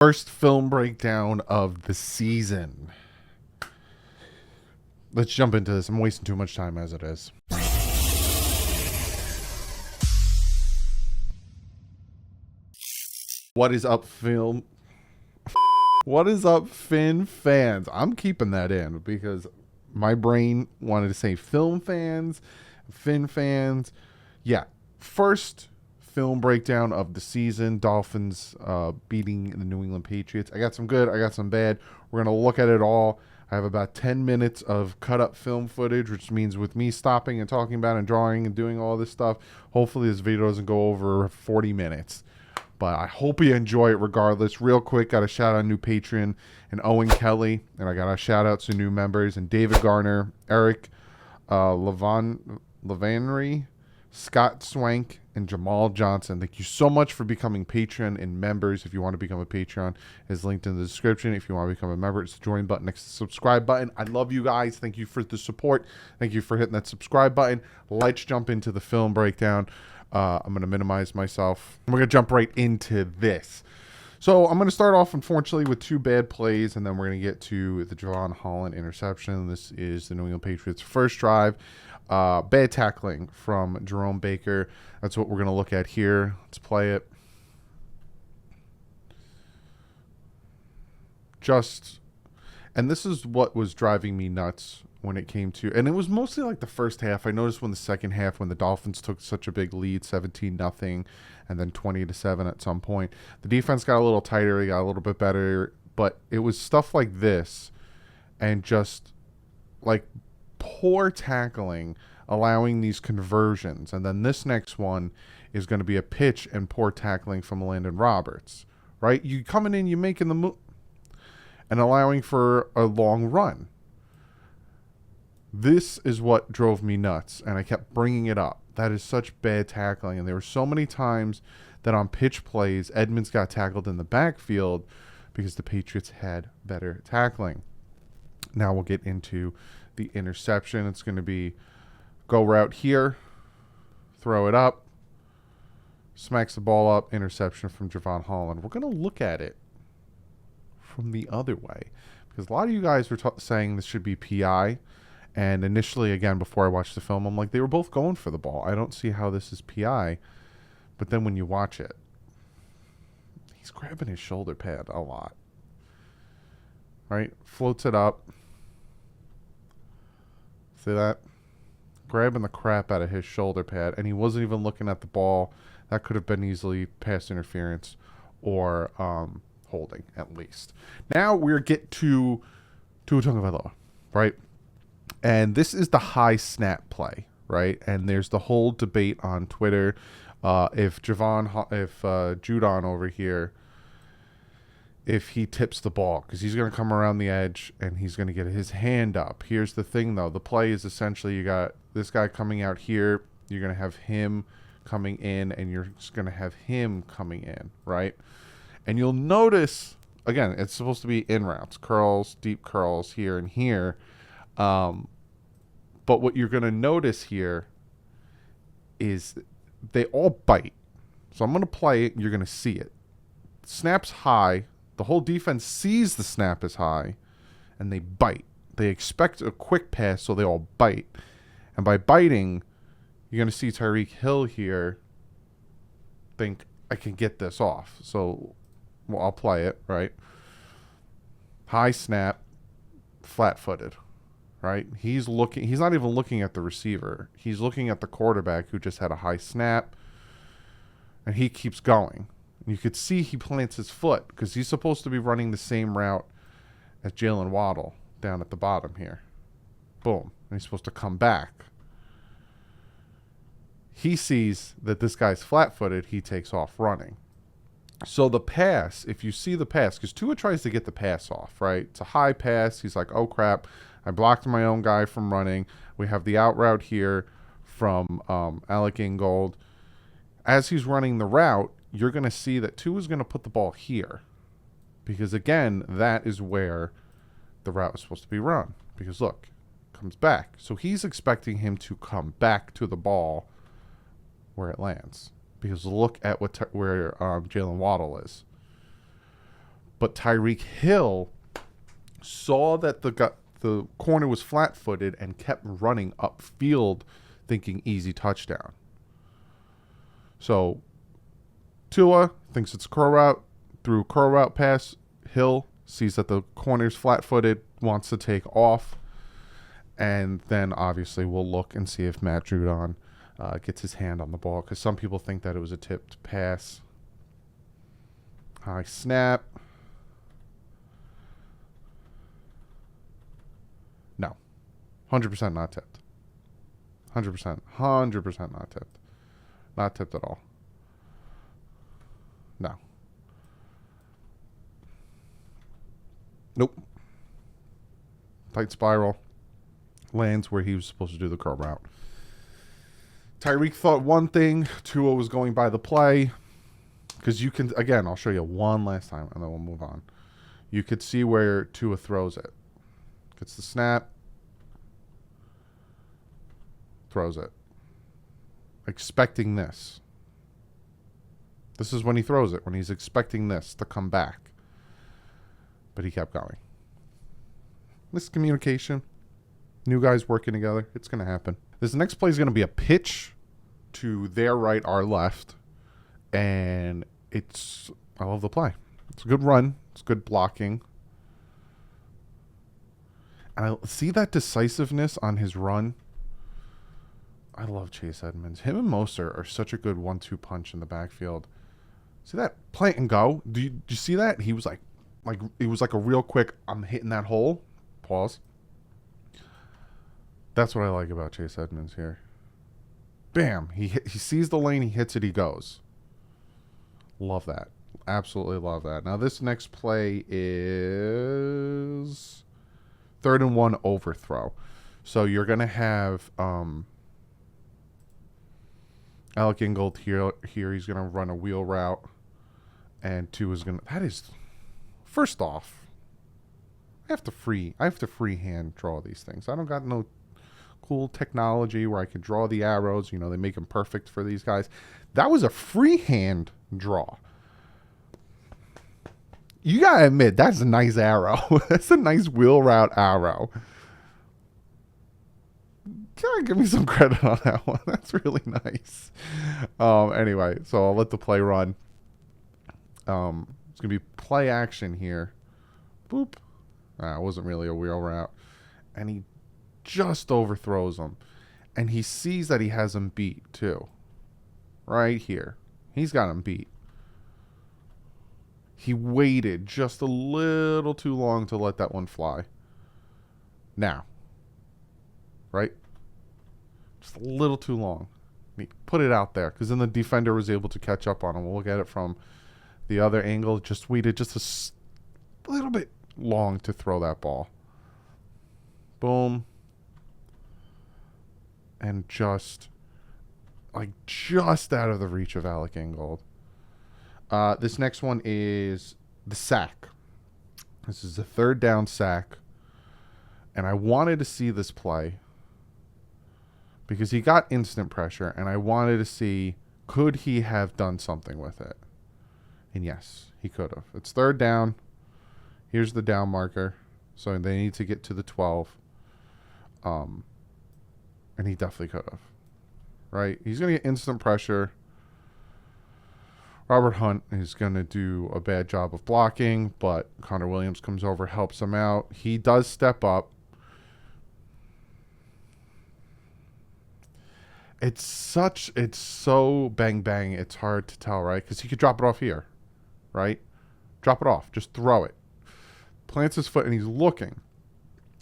First film breakdown of the season. Let's jump into this. I'm wasting too much time as it is. What is up, film? What is up, Fin fans? I'm keeping that in because my brain wanted to say film fans, Fin fans. Yeah, first film breakdown of the season. Dolphins beating the New England Patriots. I got some good, I got some bad. We're going to look at it all. I have about 10 minutes of cut up film footage, which means with me stopping and talking about and drawing and doing all this stuff, hopefully this video doesn't go over 40 minutes. But I hope you enjoy it regardless. Real quick, got a shout out new Patreon and Owen Kelly. And I got a shout out to new members and David Garner, Eric Levanry, Scott Swank, and Jamal Johnson. Thank you so much for becoming Patreon and members. If you want to become a Patreon, it's linked in the description. If you want to become a member, it's the join button next to the subscribe button. I love you guys. Thank you for the support. Thank you for hitting that subscribe button. Let's jump into the film breakdown. I'm going to minimize myself. We're going to jump right into this. So I'm going to start off, unfortunately, with two bad plays, and then we're going to get to the Javon Holland interception. This is the New England Patriots' first drive. Bad tackling from Jerome Baker. That's what we're going to look at here. Let's play it. And this is what was driving me nuts when it came to, and it was mostly like the first half. I noticed when the second half, when the Dolphins took such a big lead, 17-0, and then 20-7 at some point, the defense got a little tighter, they got a little bit better, but it was stuff like this and just like poor tackling, allowing these conversions. And then this next one is going to be a pitch and poor tackling from Landon Roberts, right? You coming in, you making the move and allowing for a long run. This is what drove me nuts, and I kept bringing it up. That is such bad tackling, and there were so many times that on pitch plays, Edmonds got tackled in the backfield because the Patriots had better tackling. Now we'll get into the interception. It's going to be go route here, throw it up, smacks the ball up, interception from Javon Holland. We're going to look at it from the other way because a lot of you guys were saying this should be PI. And initially, again, before I watched the film, I'm like, they were both going for the ball. I don't see how this is PI. But then when you watch it, he's grabbing his shoulder pad a lot. Right? Floats it up. See that? Grabbing the crap out of his shoulder pad. And he wasn't even looking at the ball. That could have been easily pass interference or holding, at least. Now we're get to Tua, right? And this is the high snap play, right? And there's the whole debate on Twitter if Judon over here, if he tips the ball, because he's going to come around the edge and he's going to get his hand up. Here's the thing, though. The play is essentially you got this guy coming out here. You're going to have him coming in, and you're just going to have him coming in, right? And you'll notice, again, it's supposed to be in routes, curls, deep curls here and here. But what you're going to notice here is they all bite. So I'm going to play it and you're going to see it. Snap's high. The whole defense sees the snap is high and they bite. They expect a quick pass, so they all bite. And by biting, you're going to see Tyreek Hill here think, I can get this off. So I'll play it, right? High snap, flat-footed. Right? He's not even looking at the receiver. He's looking at the quarterback who just had a high snap, and he keeps going. You could see he plants his foot because he's supposed to be running the same route as Jalen Waddle down at the bottom here. Boom. And he's supposed to come back. He sees that this guy's flat-footed. He takes off running. So the pass, if you see the pass, because Tua tries to get the pass off, right? It's a high pass. He's like, oh, crap. I blocked my own guy from running. We have the out route here from Alec Ingold. As he's running the route, you're going to see that Tua is going to put the ball here. Because, again, that is where the route is supposed to be run. Because, look, comes back. So he's expecting him to come back to the ball where it lands. Because look at where Jalen Waddle is. But Tyreek Hill saw that the corner was flat-footed and kept running upfield, thinking easy touchdown. So Tua thinks it's curl route, threw a curl route pass. Hill sees that the corner's flat-footed, wants to take off, and then obviously we'll look and see if Matt Judon gets his hand on the ball, because some people think that it was a tipped pass. High snap. No. 100% not tipped. 100%. 100% not tipped. Not tipped at all. No. Nope. Tight spiral. Lands where he was supposed to do the curl route. Tyreek thought one thing. Tua was going by the play. Because you can, again, I'll show you one last time and then we'll move on. You could see where Tua throws it. Gets the snap. Throws it. Expecting this. This is when he throws it, when he's expecting this to come back. But he kept going. Miscommunication. New guys working together. It's going to happen. This next play is going to be a pitch to their right, our left. And I love the play. It's a good run. It's good blocking. And I see that decisiveness on his run. I love Chase Edmonds. Him and Mostert are such a good 1-2 punch in the backfield. See that plant and go? Do you see that? He was like it was like a real quick, I'm hitting that hole. Pause. That's what I like about Chase Edmonds here. Bam. He sees the lane. He hits it. He goes. Love that. Absolutely love that. Now this next play is 3rd and 1 overthrow. So you're going to have Alec Ingold here. He's going to run a wheel route. And Tua is going to... That is... First off, I have to freehand draw these things. I don't got no cool technology where I can draw the arrows. You know, they make them perfect for these guys. That was a freehand draw. You got to admit, that's a nice arrow. That's a nice wheel route arrow. Gotta give me some credit on that one. That's really nice. Anyway, so I'll let the play run. It's going to be play action here. Boop. It wasn't really a wheel route. And he just overthrows him. And he sees that he has him beat, too. Right here. He's got him beat. He waited just a little too long to let that one fly. Now. Right? Just a little too long. He put it out there because then the defender was able to catch up on him. We'll look at it from the other angle. Just waited just a little bit long to throw that ball. Boom. And just out of the reach of Alec Ingold. This next one is the sack. This is the 3rd down sack. And I wanted to see this play because he got instant pressure, and I wanted to see, could he have done something with it? And yes, he could have. It's 3rd down. Here's the down marker. So they need to get to the 12. And he definitely could have. Right? He's going to get instant pressure. Robert Hunt is going to do a bad job of blocking, but Connor Williams comes over, helps him out. He does step up. It's so bang bang, it's hard to tell, right? Because he could drop it off here, right? Drop it off. Just throw it. Plants his foot and he's looking.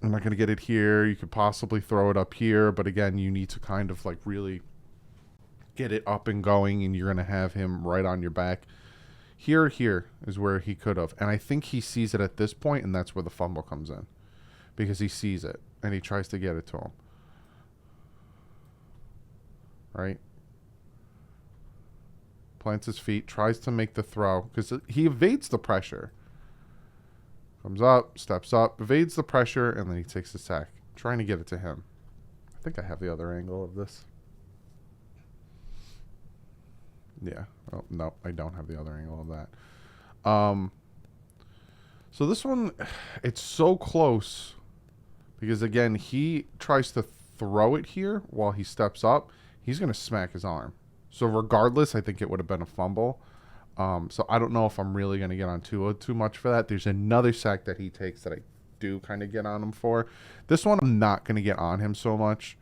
I'm not going to get it here. You could possibly throw it up here, but again, you need to kind of like really get it up and going, and you're going to have him right on your back. Here is where he could have. And I think he sees it at this point, and that's where the fumble comes in. Because he sees it, and he tries to get it to him. Right? Plants his feet, tries to make the throw, because he evades the pressure. Comes up, steps up, evades the pressure, and then he takes the sack. Trying to get it to him. I think I have the other angle of this. Yeah. Oh, no, I don't have the other angle of that. So this one, it's so close because, again, he tries to throw it here while he steps up. He's going to smack his arm. So regardless, I think it would have been a fumble. So I don't know if I'm really going to get on Tua too much for that. There's another sack that he takes that I do kind of get on him for. This one I'm not going to get on him so much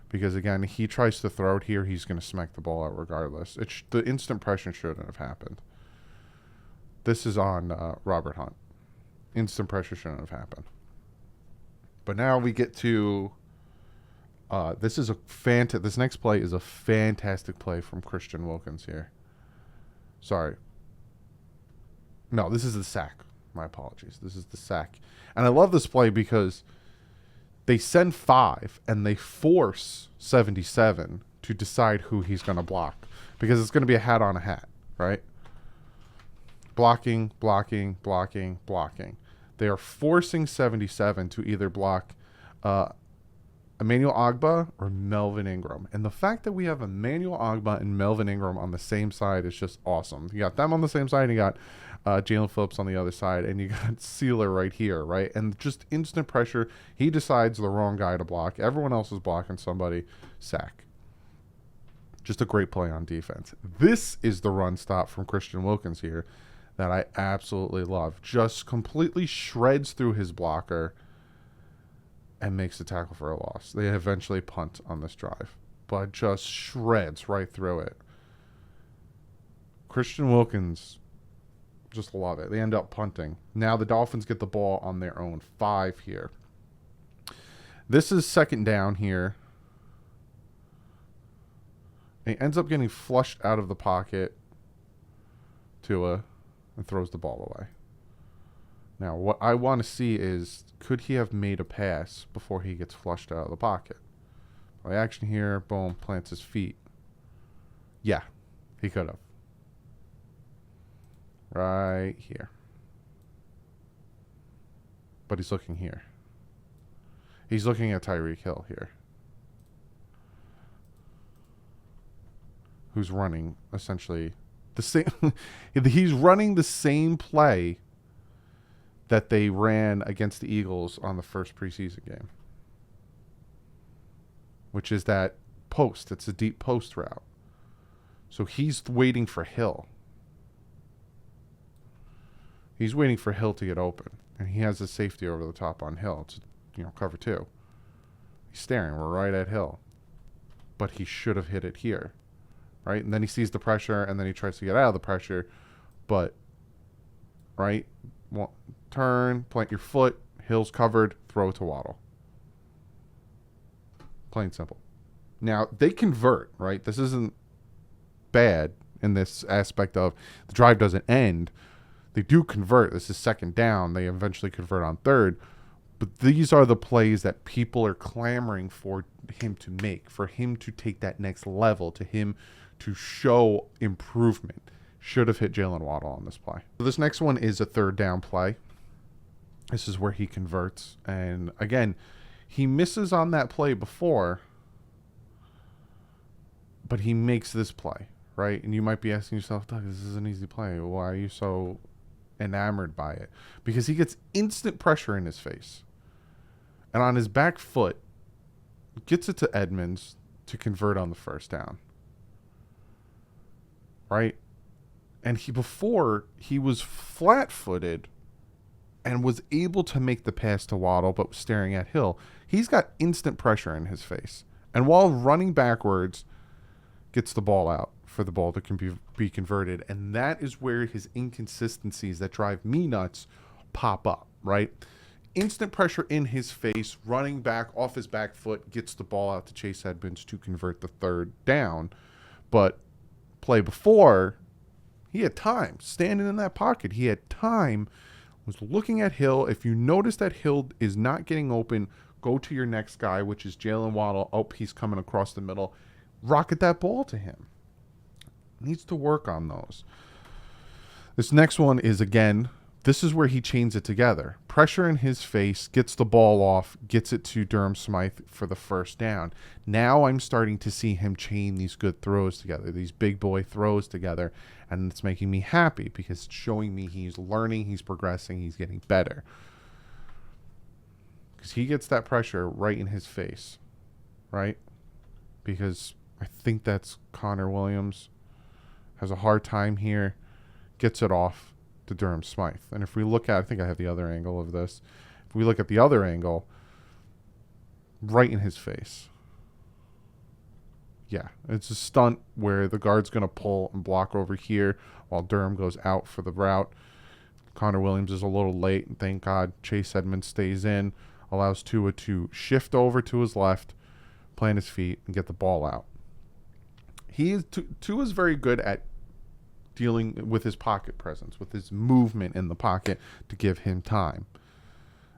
because, again, he tries to throw it here. He's going to smack the ball out regardless. The instant pressure shouldn't have happened. This is on Robert Hunt. Instant pressure shouldn't have happened. But now we get to this next play is a fantastic play from Christian Wilkins here. Sorry. No, this is the sack. My apologies. This is the sack. And I love this play because they send 5 and they force 77 to decide who he's going to block because it's going to be a hat on a hat, right? Blocking, blocking, blocking, blocking. They are forcing 77 to either block Emmanuel Ogbah or Melvin Ingram. And the fact that we have Emmanuel Ogbah and Melvin Ingram on the same side is just awesome. You got them on the same side, and you got Jalen Phillips on the other side, and you got Sealer right here, right? And just instant pressure. He decides the wrong guy to block. Everyone else is blocking somebody. Sack. Just a great play on defense. This is the run stop from Christian Wilkins here that I absolutely love. Just completely shreds through his blocker and makes the tackle for a loss. They eventually punt on this drive, but just shreds right through it. Christian Wilkins, just love it. They end up punting. Now the Dolphins get the ball on their own 5 here. This is second down here. He ends up getting flushed out of the pocket and throws the ball away. Now, what I want to see is, could he have made a pass before he gets flushed out of the pocket? Play action here, boom, plants his feet. Yeah, he could have. Right here. But he's looking here. He's looking at Tyreek Hill here, who's running essentially the same. He's running the same play that they ran against the Eagles on the first preseason game, which is that post. It's a deep post route. So he's waiting for Hill. He's waiting for Hill to get open, and he has a safety over the top on Hill to, cover 2. He's staring right at Hill, but he should have hit it here, right? And then he sees the pressure, and then he tries to get out of the pressure, but right. Turn, plant your foot, Hill's covered, throw it to Waddle. Plain simple. Now, they convert, right? This isn't bad in this aspect of the drive doesn't end. They do convert. This is second down. They eventually convert on third. But these are the plays that people are clamoring for him to make, for him to take that next level, to him to show improvement. Should have hit Jalen Waddle on this play. So this next one is a third down play. This is where he converts. And again, he misses on that play before, but he makes this play, right? And you might be asking yourself, Doug, this is an easy play. Why are you so enamored by it? Because he gets instant pressure in his face. And on his back foot, gets it to Edmonds to convert on the first down. Right? And before he was flat-footed and was able to make the pass to Waddle, but was staring at Hill. He's got instant pressure in his face. And while running backwards, gets the ball out for the ball to be converted. And that is where his inconsistencies that drive me nuts pop up, right? Instant pressure in his face, running back off his back foot, gets the ball out to Chase Edmonds to convert the third down. But play before, he had time standing in that pocket. He had time, was looking at Hill. If you notice that Hill is not getting open, go to your next guy, which is Jalen Waddle. Oh, he's coming across the middle. Rocket that ball to him. Needs to work on those. This next one is, again, This is where he chains it together. Pressure in his face, gets the ball off, gets it to Durham Smythe for the first down. Now I'm starting to see him chain these good throws together, these big boy throws together, and it's making me happy because it's showing me he's learning, he's progressing, he's getting better. Because he gets that pressure right in his face, right? Because I think that's Connor Williams. Has a hard time here, gets it off to Durham Smythe. And if we look at, I think I have the other angle of this. If we look at the other angle, right in his face. Yeah, it's a stunt where the guard's going to pull and block over here while Durham goes out for the route. Connor Williams is a little late, and thank God Chase Edmonds stays in, allows Tua to shift over to his left, plant his feet, and get the ball out. Tua is very good at dealing with his pocket presence, with his movement in the pocket to give him time.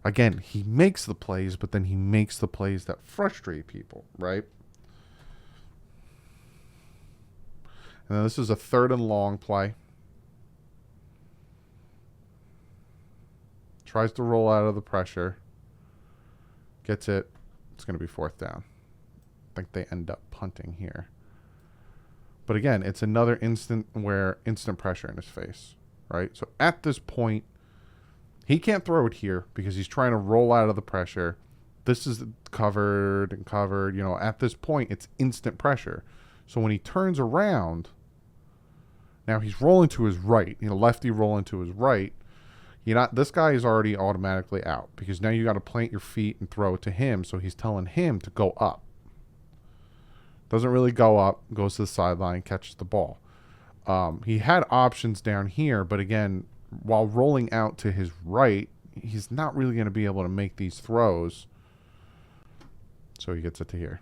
Again, he makes the plays, but then he makes the plays that frustrate people, right? And then this is a 3rd and long play. Tries to roll out of the pressure. Gets it. It's going to be 4th down. I think they end up punting here. But again, it's another instant pressure in his face, right? So at this point, he can't throw it here because he's trying to roll out of the pressure. This is covered. At this point, it's instant pressure. So when he turns around, now he's rolling to his right. Lefty rolling to his right. This guy is already automatically out because now you got to plant your feet and throw it to him. So he's telling him to go up. Doesn't really go up, goes to the sideline, catches the ball. He had options down here, but again, while rolling out to his right, he's not really going to be able to make these throws. So he gets it to here.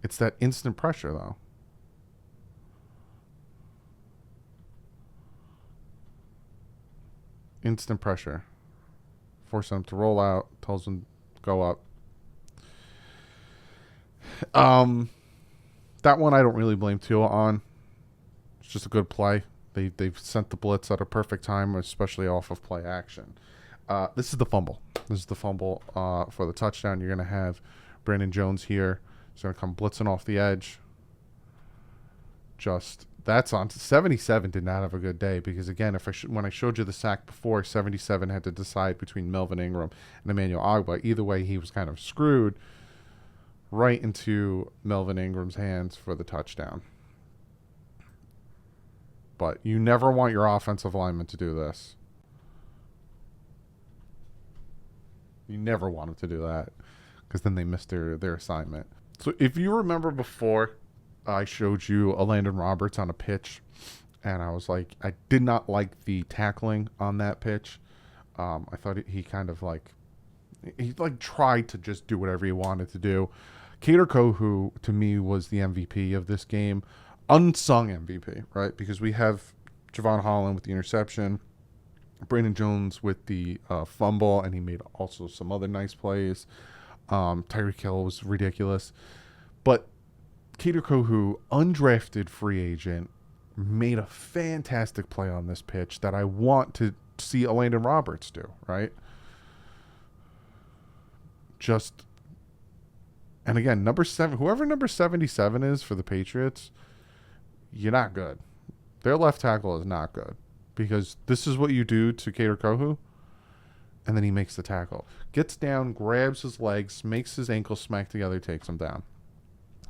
It's that instant pressure, though. Instant pressure. Forcing him to roll out, tells him to go up. That one I don't really blame Tua on. It's just a good play. They've sent the blitz at a perfect time, especially off of play action. This is the fumble. This is the fumble for the touchdown. You're going to have Brandon Jones here. He's going to come blitzing off the edge. That's on 77. Did not have a good day because again, when I showed you the sack before, 77 had to decide between Melvin Ingram and Emmanuel Ogbah. Either way, he was kind of screwed. Right into Melvin Ingram's hands for the touchdown. But you never want your offensive lineman to do this. You never want them to do that because then they miss their assignment. So if you remember before, I showed you a Landon Roberts on a pitch, and I was like, I did not like the tackling on that pitch. I thought he kind of he tried to just do whatever he wanted to do. Kader Kohou, to me, was the MVP of this game. Unsung MVP, right? Because we have Javon Holland with the interception, Brandon Jones with the fumble, and he made also some other nice plays. Tyreek Hill was ridiculous. But Kader Kohou, undrafted free agent, made a fantastic play on this pitch that I want to see a Landon Roberts do, right? And again, number 7, whoever number 77 is for the Patriots, you're not good. Their left tackle is not good because this is what you do to Kader Kohou, and then he makes the tackle. Gets down, grabs his legs, makes his ankles smack together, takes him down.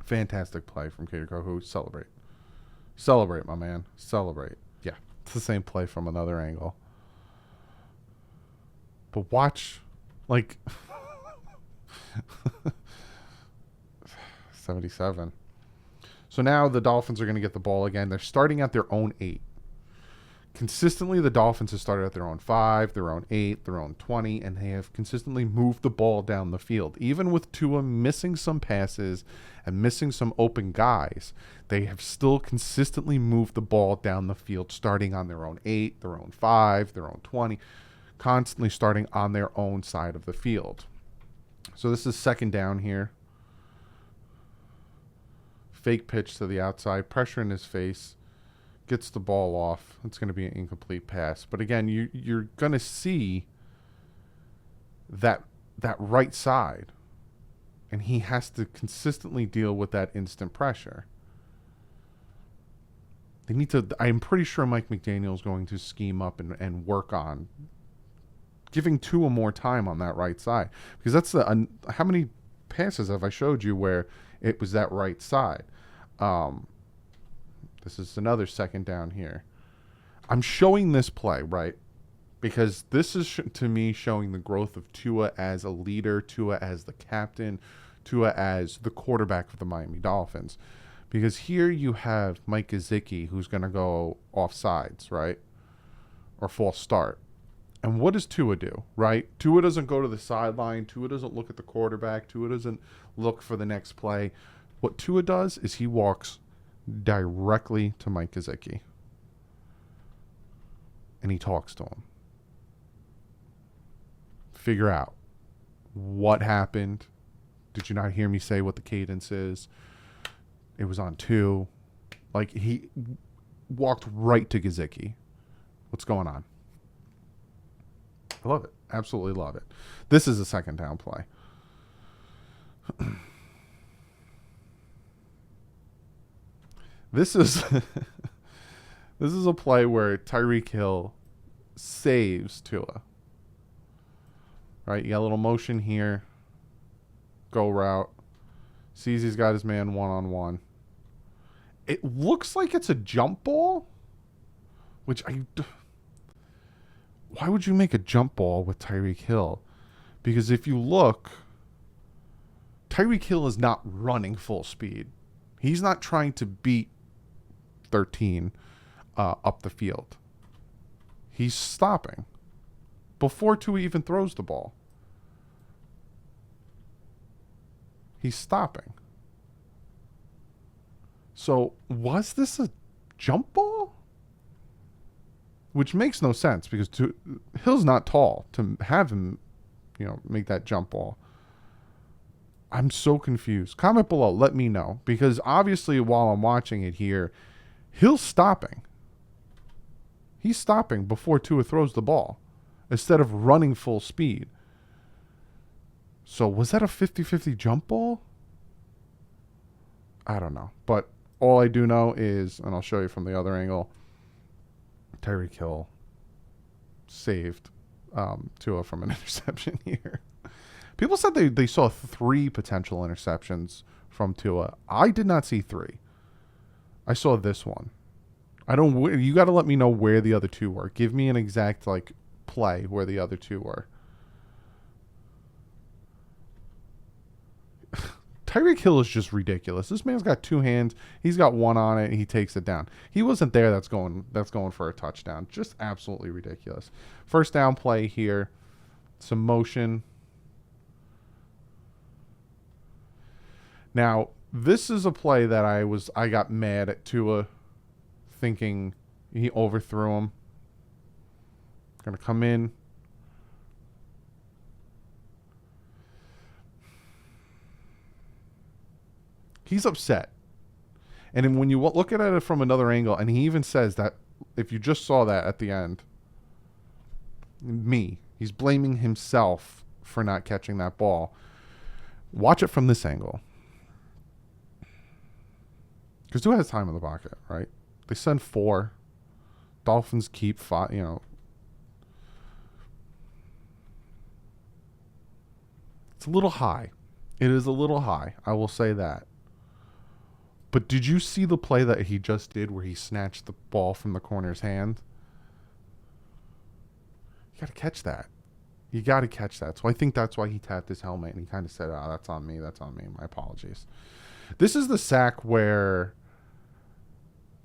Fantastic play from Kader Kohou. Celebrate. Celebrate, my man. Celebrate. Yeah, it's the same play from another angle. But watch, 77. So now the Dolphins are going to get the ball again. They're starting at their own 8. Consistently, the Dolphins have started at their own 5, their own 8, their own 20, and they have consistently moved the ball down the field. Even with Tua missing some passes and missing some open guys, they have still consistently moved the ball down the field, starting on their own 8, their own 5, their own 20, constantly starting on their own side of the field. So this is 2nd down here. Fake pitch to the outside, pressure in his face, gets the ball off. It's going to be an incomplete pass. But again, you're going to see that right side, and he has to consistently deal with that instant pressure. They need to. I'm pretty sure Mike McDaniel is going to scheme up and work on giving Tua more time on that right side, because that's how many passes have I showed you where it was that right side. This is another second down here. I'm showing this play, right? Because this is, to me, showing the growth of Tua as a leader, Tua as the captain, Tua as the quarterback for the Miami Dolphins. Because here you have Mike Gesicki, who's going to go off sides, right? Or false start. And what does Tua do, right? Tua doesn't go to the sideline. Tua doesn't look at the quarterback. Tua doesn't look for the next play. What Tua does is he walks directly to Mike Gesicki. And he talks to him. Figure out what happened. Did you not hear me say what the cadence is? It was on 2. Like, he walked right to Gesicki. What's going on? I love it. Absolutely love it. This is a second down play. This is this is a play where Tyreek Hill saves Tua. Right? You got a little motion here. Go route. Sees he's got his man one-on-one. It looks like it's a jump ball, which why would you make a jump ball with Tyreek Hill? Because if you look, Tyreek Hill is not running full speed. He's not trying to beat 13 up the field. He's stopping before Tua even throws the ball. He's stopping. So was this a jump ball? Which makes no sense, because Hill's not tall to have him, make that jump ball. I'm so confused. Comment below. Let me know. Because obviously while I'm watching it here, Hill's stopping. He's stopping before Tua throws the ball instead of running full speed. So was that a 50-50 jump ball? I don't know. But all I do know is, and I'll show you from the other angle, Tyreek Hill saved Tua from an interception here. People said they saw 3 potential interceptions from Tua. I did not see 3. I saw this one. You got to let me know where the other 2 were. Give me an exact play where the other 2 were. Tyreek Hill is just ridiculous. This man's got 2 hands. He's got one on it. And he takes it down. He wasn't there. That's going for a touchdown. Just absolutely ridiculous. First down play here. Some motion. Now, this is a play that I got mad at Tua, thinking he overthrew him. Going to come in. He's upset. And then when you look at it from another angle, and he even says that, if you just saw that at the end, he's blaming himself for not catching that ball. Watch it from this angle. Because Tua has time in the pocket, right? They send 4. Dolphins keep 5, It's a little high. It is a little high. I will say that. But did you see the play that he just did where he snatched the ball from the corner's hand? You got to catch that. You got to catch that. So I think that's why he tapped his helmet and he kind of said, that's on me. That's on me. My apologies. This is the sack where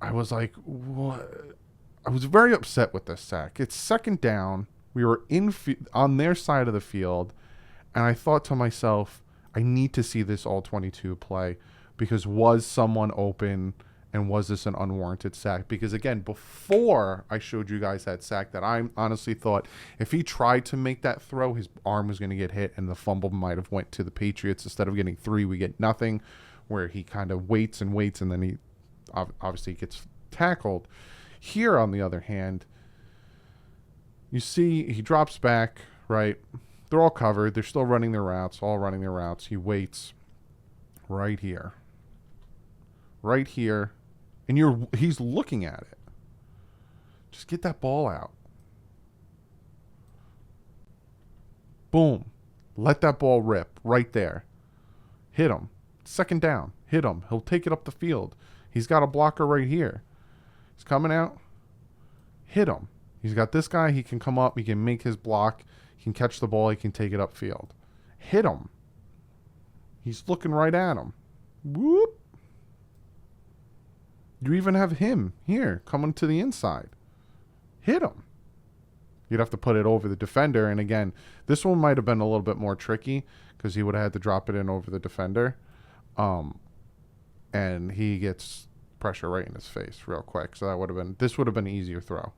I was like, what? I was very upset with this sack. It's second down. We were on their side of the field. And I thought to myself, I need to see this all 22 play. Because was someone open, and was this an unwarranted sack? Because, again, before I showed you guys that sack, that I honestly thought if he tried to make that throw, his arm was going to get hit, and the fumble might have went to the Patriots. Instead of getting 3, we get nothing, where he kind of waits, and then he obviously gets tackled. Here, on the other hand, you see he drops back, right? They're all covered. They're still running their routes, all running their routes. He waits right here. Right here. And he's looking at it. Just get that ball out. Boom. Let that ball rip right there. Hit him. Second down. Hit him. He'll take it up the field. He's got a blocker right here. He's coming out. Hit him. He's got this guy. He can come up. He can make his block. He can catch the ball. He can take it upfield. Hit him. He's looking right at him. Whoop. You even have him here coming to the inside. Hit him. You'd have to put it over the defender. And again, this one might have been a little bit more tricky because he would have had to drop it in over the defender. And he gets pressure right in his face real quick. So this would have been an easier throw.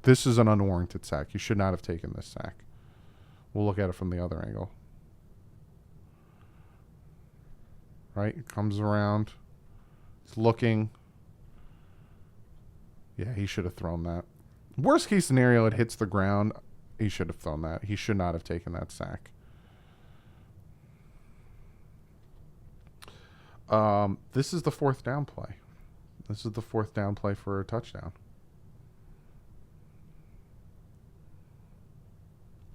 This is an unwarranted sack. You should not have taken this sack. We'll look at it from the other angle. Right? It comes around. He's looking. Yeah, he should have thrown that. Worst case scenario, it hits the ground. He should have thrown that. He should not have taken that sack. This is the fourth down play. This is the fourth down play for a touchdown.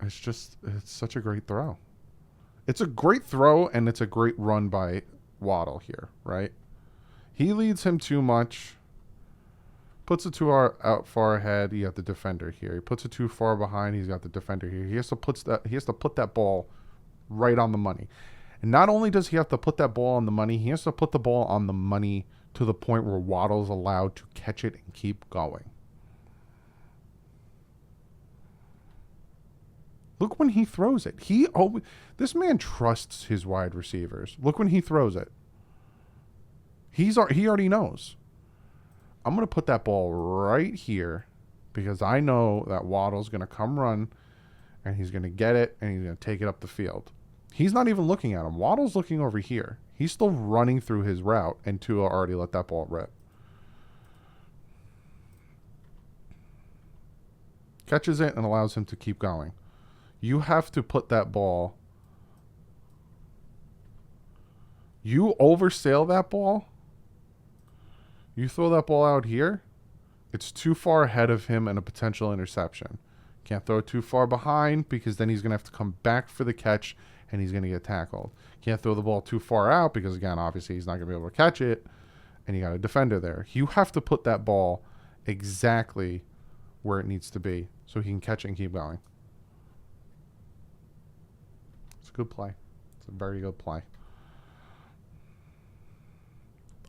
It's such a great throw. It's a great throw, and it's a great run by Waddle here, right? He leads him too much. Puts it out far ahead. You got the defender here. He puts it too far behind. He's got the defender here. He has to put that ball right on the money. And not only does he have to put that ball on the money, he has to put the ball on the money to the point where Waddle's allowed to catch it and keep going. Look when he throws it. This man trusts his wide receivers. Look when he throws it. He already knows. I'm going to put that ball right here because I know that Waddle's going to come run and he's going to get it and he's going to take it up the field. He's not even looking at him. Waddle's looking over here. He's still running through his route, and Tua already let that ball rip. Catches it and allows him to keep going. You have to put that ball. You oversail that ball. You throw that ball out here. It's too far ahead of him and a potential interception. Can't throw it too far behind because then he's going to have to come back for the catch and he's going to get tackled. Can't throw the ball too far out because, again, obviously he's not going to be able to catch it and you got a defender there. You have to put that ball exactly where it needs to be so he can catch it and keep going. It's a good play. It's a very good play.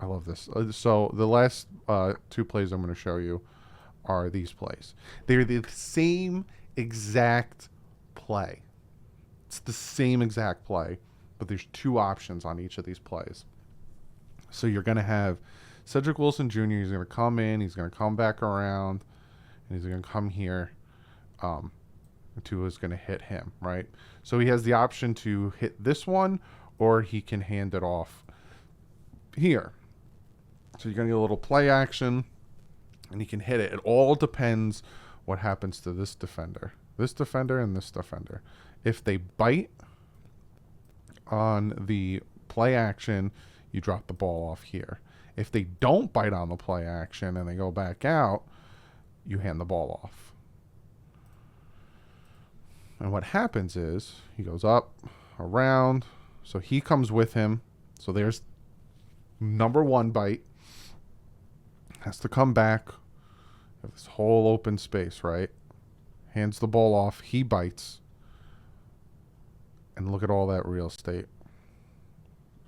I love this. So the last two plays I'm going to show you are these plays. They're the same exact play. It's the same exact play, but there's two options on each of these plays. So you're going to have Cedric Wilson Jr. He's going to come in. He's going to come back around. And he's going to come here. Tua is going to hit him, right? So he has the option to hit this one, or he can hand it off here. So you're going to get a little play action, and he can hit it. It all depends what happens to this defender, and this defender. If they bite on the play action, you drop the ball off here. If they don't bite on the play action and they go back out, you hand the ball off. And what happens is he goes up, around, so he comes with him. So there's number one bite. Has to come back. Have this whole open space, right? Hands the ball off. He bites. And look at all that real estate.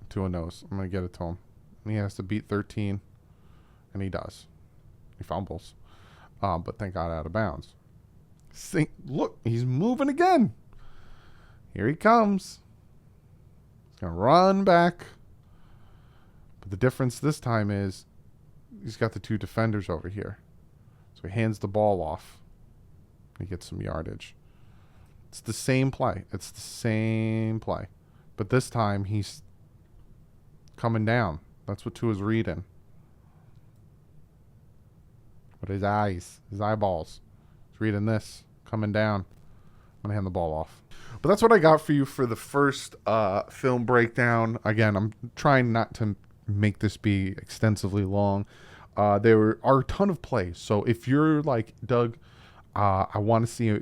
Tua knows. I'm going to get it to him. And he has to beat 13. And he does. He fumbles. But thank God out of bounds. Look, he's moving again. Here he comes. He's going to run back. But the difference this time is he's got the two defenders over here. So he hands the ball off. He gets some yardage. It's the same play. But this time he's coming down. That's what Tua's reading. With his eyes, his eyeballs. He's reading this, coming down. I'm going to hand the ball off. But that's what I got for you for the first film breakdown. Again, I'm trying not to make this be extensively long. There are a ton of plays. So if you're like, Doug, I want to see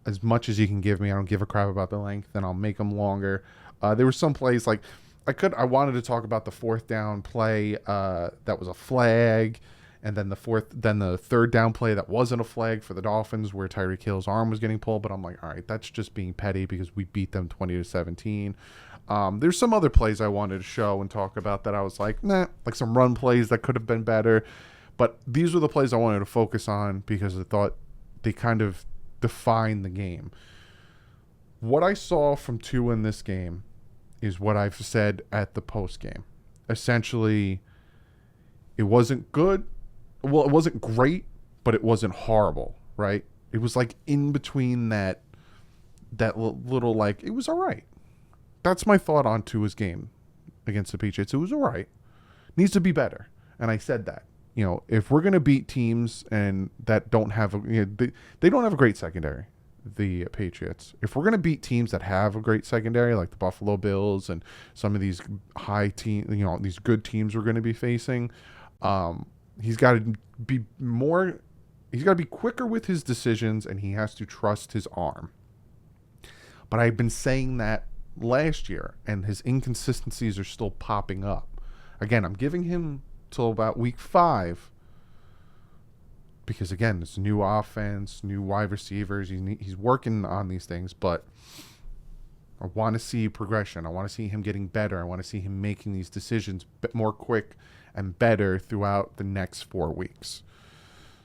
as much as you can give me. I don't give a crap about the length, then I'll make them longer. There were some plays like I wanted to talk about the fourth down play that was a flag. And then the third down play that wasn't a flag for the Dolphins where Tyreek Hill's arm was getting pulled. But I'm like, all right, that's just being petty because we beat them 20-17. There's some other plays I wanted to show and talk about that I was like, nah, like some run plays that could have been better. But these were the plays I wanted to focus on because I thought they kind of defined the game. What I saw from Tua in this game is what I've said at the post game. Essentially, it wasn't good. Well, it wasn't great, but it wasn't horrible, right? It was like in between that little, like, it was all right. That's my thought on Tua's game against the Patriots. It was all right. Needs to be better. And I said that. You know, if we're going to beat teams and that don't have they don't have a great secondary, the Patriots. If we're going to beat teams that have a great secondary, like the Buffalo Bills and some of these these good teams we're going to be facing, he's got to be quicker with his decisions, and he has to trust his arm. But I've been saying that last year, and his inconsistencies are still popping up. Again, I'm giving him till about week 5 because, again, it's new offense, new wide receivers. He's working on these things, but I want to see progression. I want to see him getting better. I want to see him making these decisions more quick and better throughout the next 4 weeks.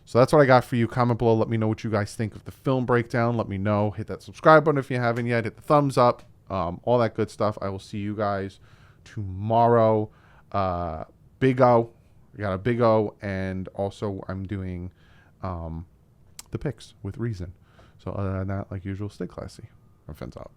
So that's what I got for you. Comment below. Let me know what you guys think of the film breakdown. Let me know. Hit that subscribe button if you haven't yet. Hit the thumbs up. All that good stuff. I will see you guys tomorrow. Big O. We got a Big O. And also I'm doing the picks with reason. So other than that, like usual, stay classy. I'm Fins out.